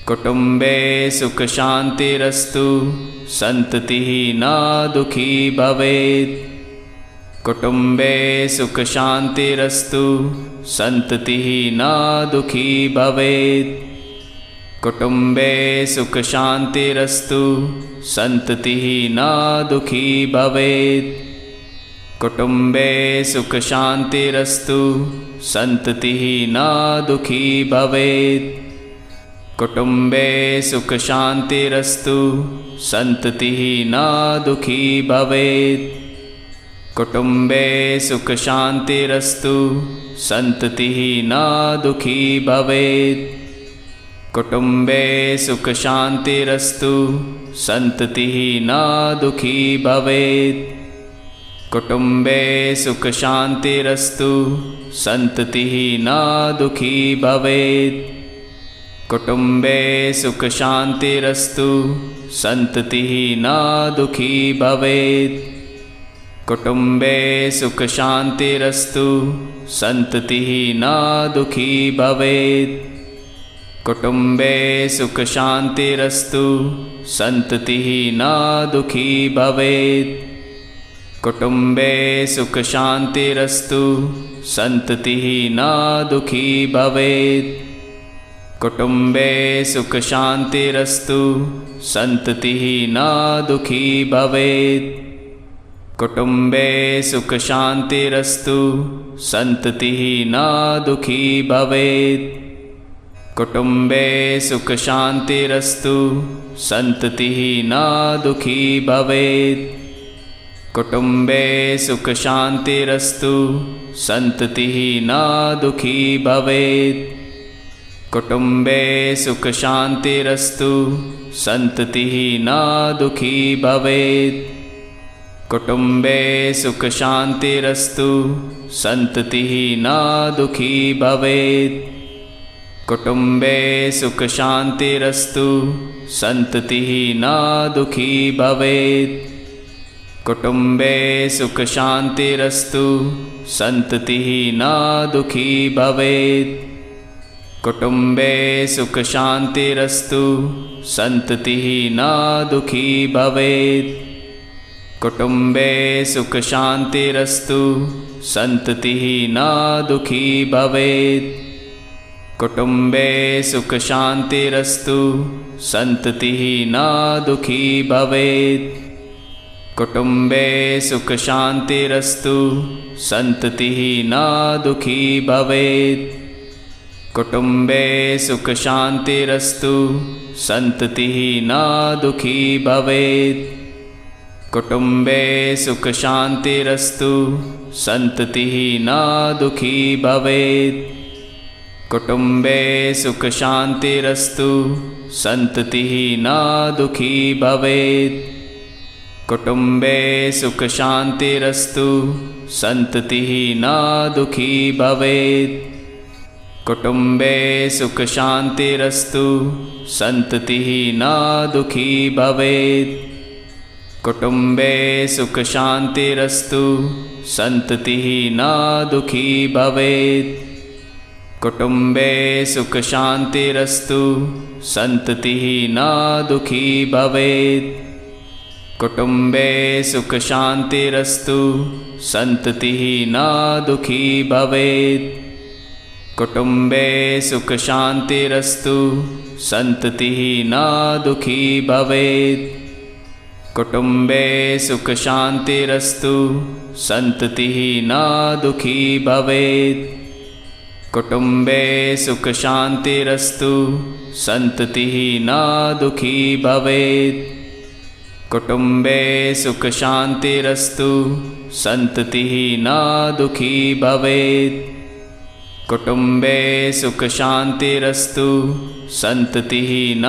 कुटुम्बे सुखशान्तिरस्तु सन्ततिः न दुःखी भवेत्। कुटुम्बे सुखशान्तिरस्तु सन्ततिः न दुःखी भवेत्। कुटुम्बे सुखशान्तिरस्तु सन्ततिः न दुःखी भवेत्। कुटुम्बे सुखशान्तिरस्तु सन्ततिः न दुःखी भवेत्। कुटुम्बे सुखशान्तिरस्तु सन्ततिः न दुःखी भवेत्। कुटुम्बे सुखशान्तिरस्तु सन्ततिः न दुःखी भवेत्। कुटुम्बे सुखशान्तिरस्तु सन्ततिः न दुःखी भवेत्। कुटुम्बे सुखशान्तिरस्तु सन्ततिः न दुःखी भवेत्। कुटुम्बे सुखशान्तिरस्तु सन्ततिः न दुःखी भवेत्। कुटुम्बे सुखशान्तिरस्तु सन्ततिः न दुःखी भवेत्। कुटुम्बे सुखशान्तिरस्तु सन्ततिः न दुःखी भवेत्। कुटुम्बे सुखशान्तिरस्तु सन्ततिः न दुःखी भवेत्। कुटुम्बे सुखशान्तिरस्तु सन्ततिः न दुःखी भवेत्। कुटुम्बे सुखशान्तिरस्तु सन्ततिः न दुःखी भवेत्। कुटुम्बे सुखशान्तिरस्तु सन्ततिः न दुःखी भवेत्। कुटुम्बे सुखशान्तिरस्तु सन्ततिः न दुःखी भवेत्। कुटुम्बे सुखशान्तिरस्तु सन्ततिः न दुःखी भवेत्। कुटुम्बे सुखशान्तिरस्तु सन्ततिः न दुःखी भवेत्। कुटुम्बे सुखशान्तिरस्तु सन्ततिः न दुःखी भवेत्। कुटुम्बे सुखशान्तिरस्तु सन्ततिः न दुःखी भवेत्। कुटुम्बे सुखशान्तिरस्तु सन्ततिः न दुःखी भवेत्। कुटुम्बे सुखशान्तिरस्तु सन्ततिः न दुःखी भवेत्। कुटुम्बे सुखशान्तिरस्तु सन्ततिः न दुःखी भवेत्। कुटुम्बे सुखशान्तिरस्तु सन्ततिः न दुःखी भवेत्। कुटुम्बे सुखशान्तिरस्तु सन्ततिः न दुःखी भवेत्। कुटुम्बे सुखशान्तिरस्तु सन्ततिः न दुःखी भवेत्। कुटुम्बे सुखशान्तिरस्तु सन्ततिः न दुःखी भवेत्। कुटुम्बे सुखशान्तिरस्तु सन्ततिः न दुःखी भवेत्। कुटुम्बे सुखशान्तिरस्तु सन्ततिः न दुःखी भवेत्। कुटुम्बे सुखशान्तिरस्तु सन्ततिः न दुःखी भवेत्। कुटुम्बे सुखशान्तिरस्तु सन्ततिः न दुःखी भवेत्। कुटुम्बे सुखशान्तिरस्तु सन्ततिः न दुःखी भवेत्। कुटुम्बे सुखशान्तिरस्तु सन्ततिः न दुःखी भवेत्। कुटुम्बे सुखशान्तिरस्तु सन्ततिः न दुःखी भवेत्। कुटुम्बे सुखशान्तिरस्तु सन्ततिः न दुःखी भवेत्। कुटुम्बे सुखशान्तिरस्तु सन्ततिः न दुःखी भवेत्। कुटुम्बे सुखशान्तिरस्तु सन्ततिः न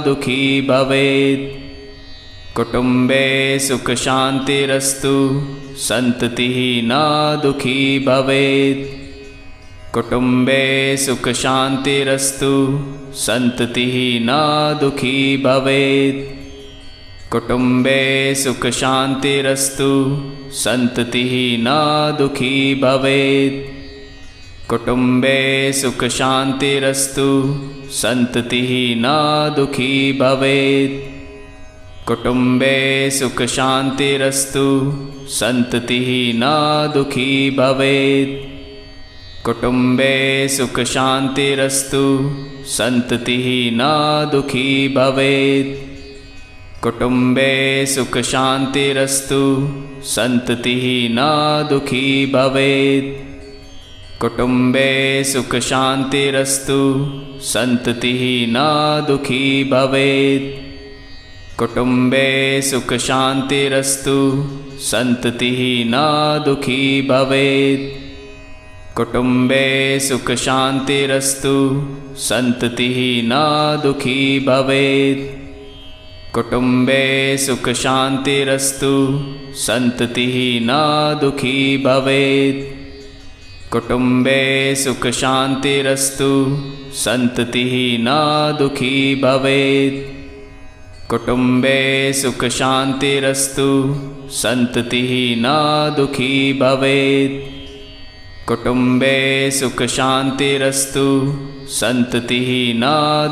दुःखी भवेत्। कुटुम्बे सुखशान्तिरस्तु सन्ततिः न दुःखी भवेत्। कुटुम्बे सुखशान्तिरस्तु सन्ततिः न दुःखी भवेत्। कुटुम्बे सुखशान्तिरस्तु सन्ततिः न दुःखी भवेत्। कुटुम्बे सुखशान्तिरस्तु सन्ततिः न दुःखी भवेत्। कुटुम्बे सुखशान्तिरस्तु सन्ततिः न दुःखी भवेत्। कुटुम्बे सुखशान्तिरस्तु सन्ततिः न दुःखी भवेत्। कुटुम्बे सुखशान्तिरस्तु सन्ततिः न दुःखी भवेत्। कुटुम्बे सुखशान्तिरस्तु सन्ततिः न दुःखी भवेत्। कुटुम्बे सुखशान्तिरस्तु सन्ततिः न दुःखी भवेत्। कुटुम्बे सुखशान्तिरस्तु सन्ततिः न दुःखी भवेत्। कुटुम्बे सुखशान्तिरस्तु सन्ततिः न दुःखी भवेत्। कुटुम्बे सुखशान्तिरस्तु सन्ततिः न दुःखी भवेत्। कुटुम्बे सुखशान्तिरस्तु सन्ततिः न दुःखी भवेत्। कुटुम्बे सुखशान्तिरस्तु सन्ततिः न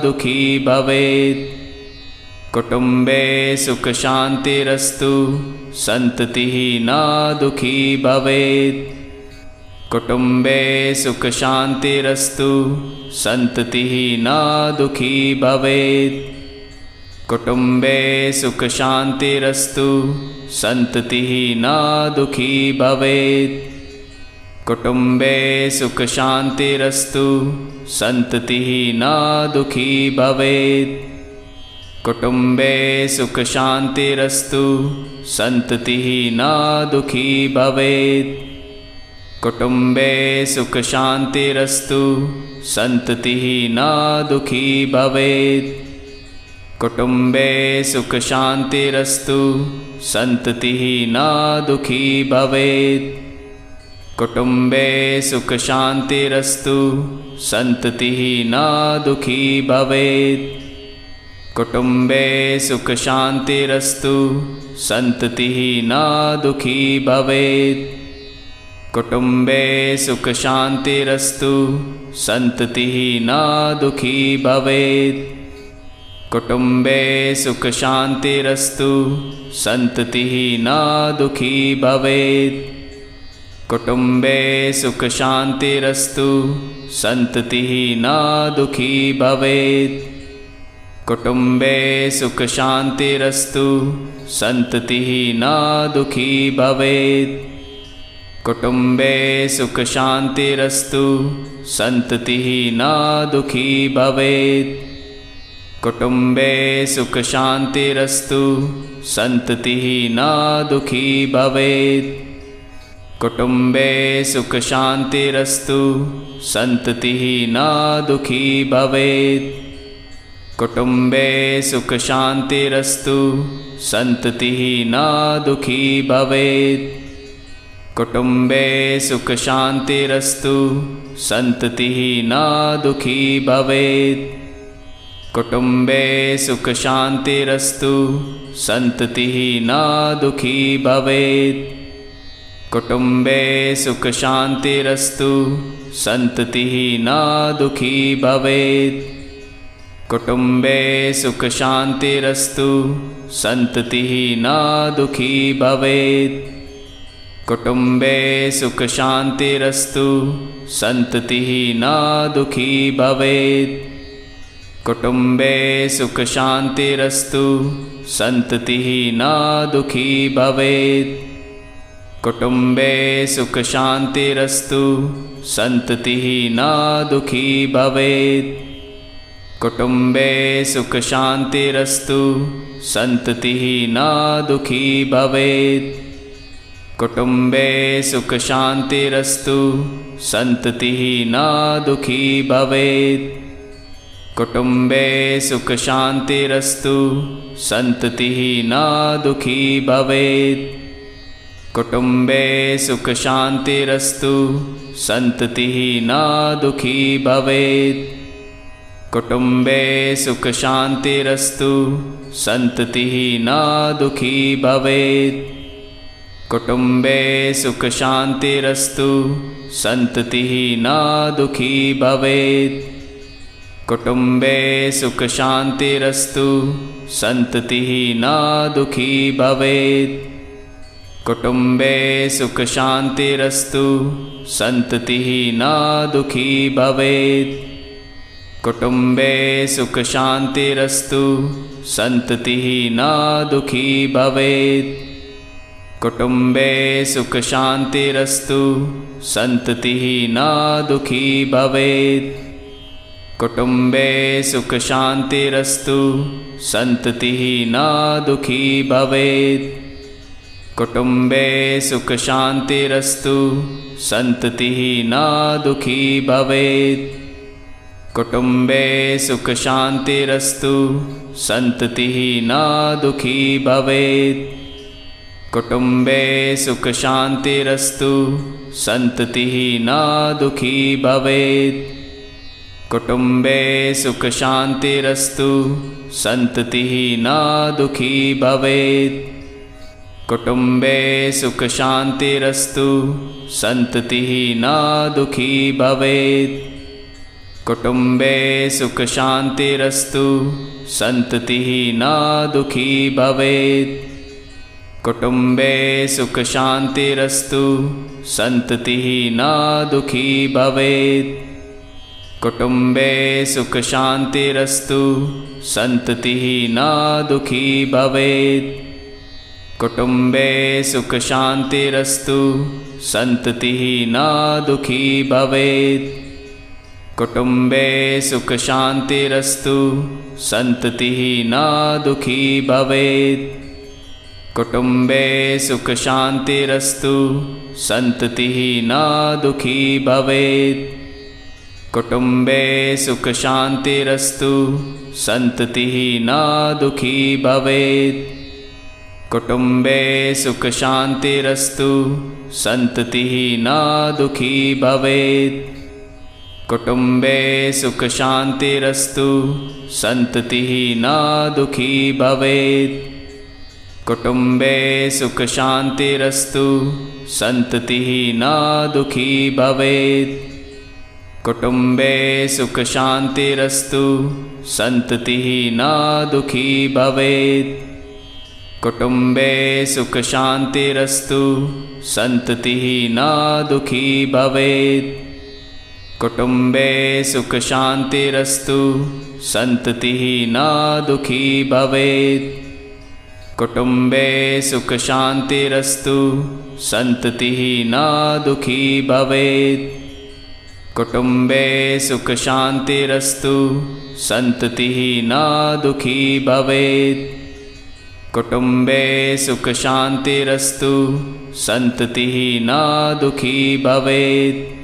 दुःखी भवेत्। कुटुम्बे सुखशान्तिरस्तु सन्ततिः न दुःखी भवेत्। कुटुम्बे सुखशान्तिरस्तु सन्ततिः न दुःखी भवेत्। कुटुम्बे सुखशान्तिरस्तु सन्ततिः न दुःखी भवेत्। कुटुम्बे सुखशान्तिरस्तु सन्ततिः न दुःखी भवेत्। कुटुम्बे सुखशान्तिरस्तु सन्ततिः न दुःखी भवेत्। कुटुम्बे सुखशान्तिरस्तु सन्ततिः न दुःखी भवेत्। कुटुम्बे सुखशान्तिरस्तु सन्ततिः न दुःखी भवेत्। कुटुम्बे सुखशान्तिरस्तु सन्ततिः न दुःखी भवेत्। कुटुम्बे सुखशान्तिरस्तु सन्ततिः न दुःखी भवेत्। कुटुम्बे सुखशान्तिरस्तु सन्ततिः न दुःखी भवेत्। कुटुम्बे सुखशान्तिरस्तु सन्ततिः न दुःखी भवेत्। कुटुम्बे सुखशान्तिरस्तु सन्ततिः न दुःखी भवेत्। कुटुम्बे सुखशान्तिरस्तु सन्ततिः न दुःखी भवेत्। कुटुम्बे सुखशान्तिरस्तु सन्ततिः न दुःखी भवेत्। कुटुम्बे सुखशान्तिरस्तु सन्ततिः न दुःखी भवेत्। कुटुम्बे सुखशान्तिरस्तु सन्ततिः न दुःखी भवेत्। कुटुम्बे सुखशान्तिरस्तु सन्ततिः न दुःखी भवेत्। कुटुम्बे सुखशान्तिरस्तु सन्ततिः न दुःखी भवेत्। कुटुम्बे सुखशान्तिरस्तु सन्ततिः न दुःखी भवेत्। कुटुम्बे सुखशान्तिरस्तु सन्ततिः न दुःखी भवेत्। कुटुम्बे सुखशान्तिरस्तु सन्ततिः न दुःखी भवेत्। कुटुम्बे सुखशान्तिरस्तु सन्ततिः न दुःखी भवेत्। कुटुम्बे सुखशान्तिरस्तु सन्ततिः न दुःखी भवेत्। कुटुम्बे सुखशान्तिरस्तु सन्ततिः न दुःखी भवेत्। कुटुम्बे सुखशान्तिरस्तु सन्ततिः न दुःखी भवेत्। कुटुम्बे सुखशान्तिरस्तु सन्ततिः न दुःखी भवेत्। कुटुम्बे सुखशान्तिरस्तु सन्ततिः न दुःखी भवेत्। कुटुम्बे सुखशान्तिरस्तु सन्ततिः न दुःखी भवेत्। कुटुम्बे सुखशान्तिरस्तु सन्ततिः न दुःखी भवेत्। कुटुम्बे सुखशान्तिरस्तु सन्ततिः न दुःखी भवेत्। कुटुम्बे सुखशान्तिरस्तु सन्ततिः न दुःखी भवेत्। कुटुम्बे सुखशान्तिरस्तु सन्ततिः न दुःखी भवेत्। कुटुम्बे सुखशान्तिरस्तु सन्ततिः न दुःखी भवेत्। कुटुम्बे सुखशान्तिरस्तु सन्ततिः न दुःखी भवेत्। कुटुम्बे सुखशान्तिरस्तु सन्ततिः न दुःखी भवेत्। कुटुम्बे सुखशान्तिरस्तु सन्ततिः न दुःखी भवेत्। कुटुम्बे सुखशान्तिरस्तु सन्ततिः न दुःखी भवेत्। कुटुम्बे सुखशान्तिरस्तु सन्ततिः न दुःखी भवेत्। कुटुम्बे सुखशान्तिरस्तु सन्ततिः न दुःखी भवेत्। कुटुम्बे सुखशान्तिरस्तु सन्ततिः न दुःखी भवेत्। कुटुम्बे सुखशान्तिरस्तु सन्ततिः न दुःखी भवेत्। कुटुम्बे सुखशान्तिरस्तु सन्ततिः न दुःखी भवेत्। कुटुम्बे सुखशान्तिरस्तु सन्ततिः न दुःखी भवेत्। कुटुम्बे सुखशान्तिरस्तु सन्ततिः न दुःखी भवेत्। कुटुम्बे सुखशान्तिरस्तु सन्ततिः न दुःखी भवेत्। कुटुम्बे सुखशान्तिरस्तु सन्ततिः न दुःखी भवेत्। कुटुम्बे सुखशान्तिरस्तु सन्ततिः न दुःखी भवेत्। कुटुम्बे सुखशान्तिरस्तु सन्ततिः न दुःखी भवेत्। कुटुम्बे सुखशान्तिरस्तु सन्ततिः न दुःखी भवेत्। कुटुम्बे सुखशान्तिरस्तु सन्ततिः न दुःखी भवेत्। कुटुम्बे सुखशान्तिरस्तु सन्ततिः न दुःखी भवेत्। कुटुम्बे सुखशान्तिरस्तु सन्ततिः न दुःखी भवेत्। कुटुम्बे सुखशान्तिरस्तु सन्ततिः न दुःखी भवेत्। कुटुम्बे सुखशान्तिरस्तु सन्ततिः न दुःखी भवेत्। कुटुम्बे सुखशान्तिरस्तु सन्ततिः न दुःखी भवेत्। कुटुम्बे सुखशान्तिरस्तु सन्ततिः न दुःखी भवेत्।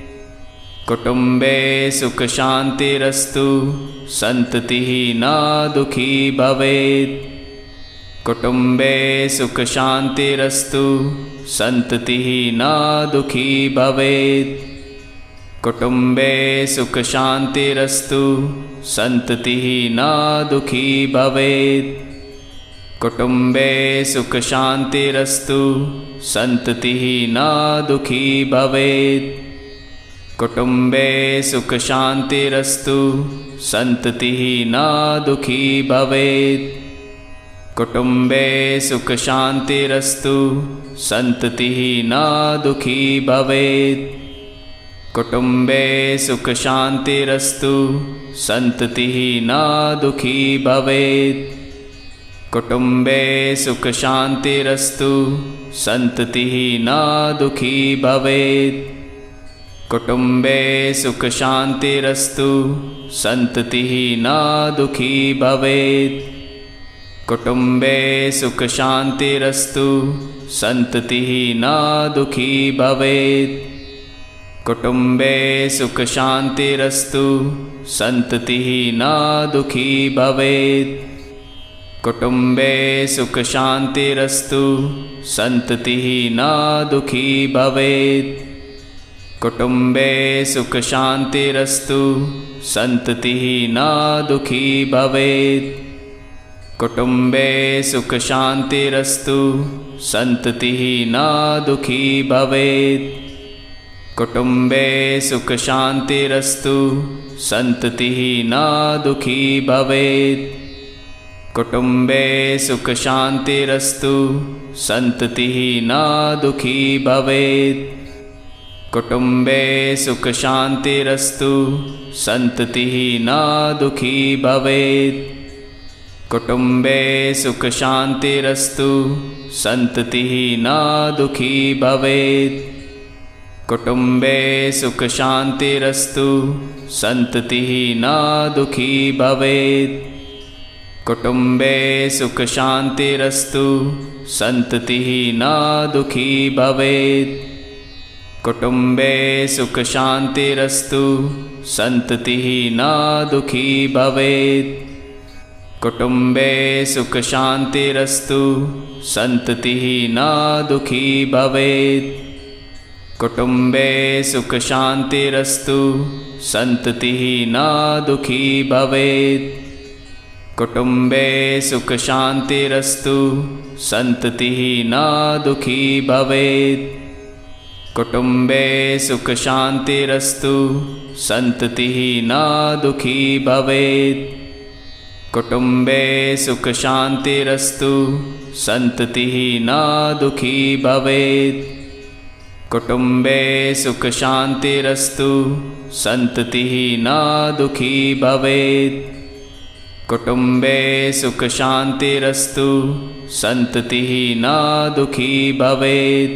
कुटुम्बे सुखशान्तिरस्तु सन्ततिः न दुःखी भवेत्। कुटुम्बे सुखशान्तिरस्तु सन्ततिः न दुःखी भवेत्। कुटुम्बे सुखशान्तिरस्तु सन्ततिः न दुःखी भवेत्। कुटुम्बे सुखशान्तिरस्तु सन्ततिः न दुःखी भवेत्। कुटुम्बे सुखशान्तिरस्तु सन्ततिः न दुःखी भवेत्। कुटुम्बे सुखशान्तिरस्तु सन्ततिः न दुःखी भवेत्। कुटुम्बे सुखशान्तिरस्तु सन्ततिः न दुःखी भवेत्। कुटुम्बे सुखशान्तिरस्तु सन्ततिः न दुःखी भवेत्। कुटुम्बे सुखशान्तिरस्तु सन्ततिः न दुःखी भवेत्। कुटुम्बे सुखशान्तिरस्तु सन्ततिः न दुःखी भवेत्। कुटुम्बे सुखशान्तिरस्तु सन्ततिः न दुःखी भवेत्। कुटुम्बे सुखशान्तिरस्तु सन्ततिः न दुःखी भवेत्। कुटुम्बे सुखशान्तिरस्तु सन्ततिः न दुःखी भवेत्। कुटुम्बे सुखशान्तिरस्तु सन्ततिः न दुःखी भवेत्। कुटुम्बे सुखशान्तिरस्तु सन्ततिः न दुःखी भवेत्। कुटुम्बे सुखशान्तिरस्तु सन्ततिः न दुःखी भवेत्। कुटुम्बे सुखशान्तिरस्तु सन्ततिः न दुःखी भवेत्। कुटुम्बे सुखशान्तिरस्तु सन्ततिः न दुःखी भवेत्। कुटुम्बे सुखशान्तिरस्तु सन्ततिः न दुःखी भवेत्। कुटुम्बे सुखशान्तिरस्तु सन्ततिः न दुःखी भवेत्। कुटुम्बे सुखशान्तिरस्तु सन्ततिः न दुःखी भवेत्। कुटुम्बे सुखशान्तिरस्तु सन्ततिः न दुःखी भवेत्। कुटुम्बे सुखशान्तिरस्तु सन्ततिः न दुःखी भवेत्। कुटुम्बे सुखशान्तिरस्तु सन्ततिः न दुःखी भवेत्। कुटुम्बे सुखशान्तिरस्तु सन्ततिः न दुःखी भवेत्। कुटुम्बे सुखशान्तिरस्तु सन्ततिः न दुःखी भवेत्। कुटुम्बे सुखशान्तिरस्तु सन्ततिः न दुःखी भवेत्। कुटुम्बे सुखशान्तिरस्तु सन्ततिः न दुःखी भवेत्।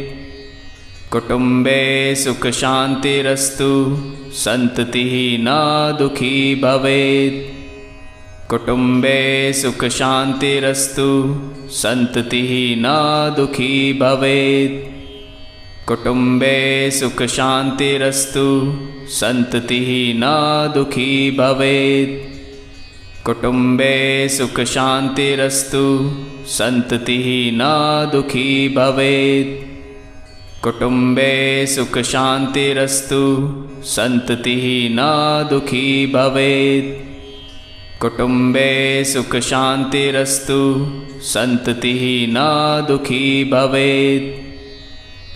कुटुम्बे सुखशान्तिरस्तु सन्ततिः न दुःखी भवेत्। कुटुम्बे सुखशान्तिरस्तु सन्ततिः न दुःखी भवेत्। कुटुम्बे सुखशान्तिरस्तु सन्ततिः न दुःखी भवेत्। कुटुम्बे सुखशान्तिरस्तु सन्ततिः न दुःखी भवेत्। कुटुम्बे सुखशान्तिरस्तु सन्ततिः न दुःखी भवेत्। कुटुम्बे सुखशान्तिरस्तु सन्ततिः न दुःखी भवेत्।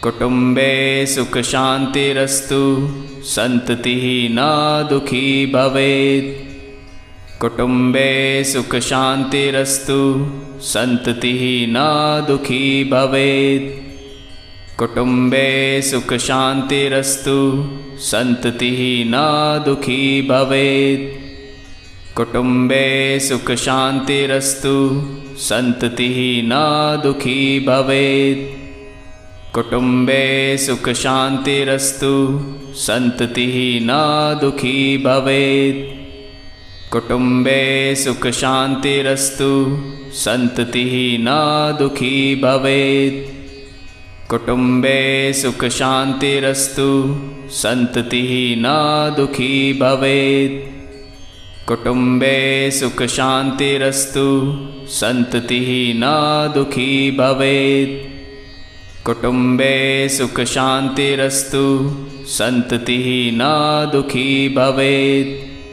कुटुम्बे सुखशान्तिरस्तु सन्ततिः न दुःखी भवेत्। कुटुम्बे सुखशान्तिरस्तु सन्ततिः न दुःखी भवेत्। कुटुम्बे सुखशान्तिरस्तु सन्ततिः न दुःखी भवेत्। कुटुम्बे सुखशान्तिरस्तु सन्ततिः न दुःखी भवेत्। कुटुम्बे सुखशान्तिरस्तु सन्ततिः न दुःखी भवेत्। कुटुम्बे सुखशान्तिरस्तु सन्ततिः न दुःखी भवेत्। कुटुम्बे सुखशान्तिरस्तु सन्ततिः न दुःखी भवेत्। कुटुम्बे सुखशान्तिरस्तु सन्ततिः न दुःखी भवेत्। कुटुम्बे सुखशान्तिरस्तु सन्ततिः न दुःखी भवेत्।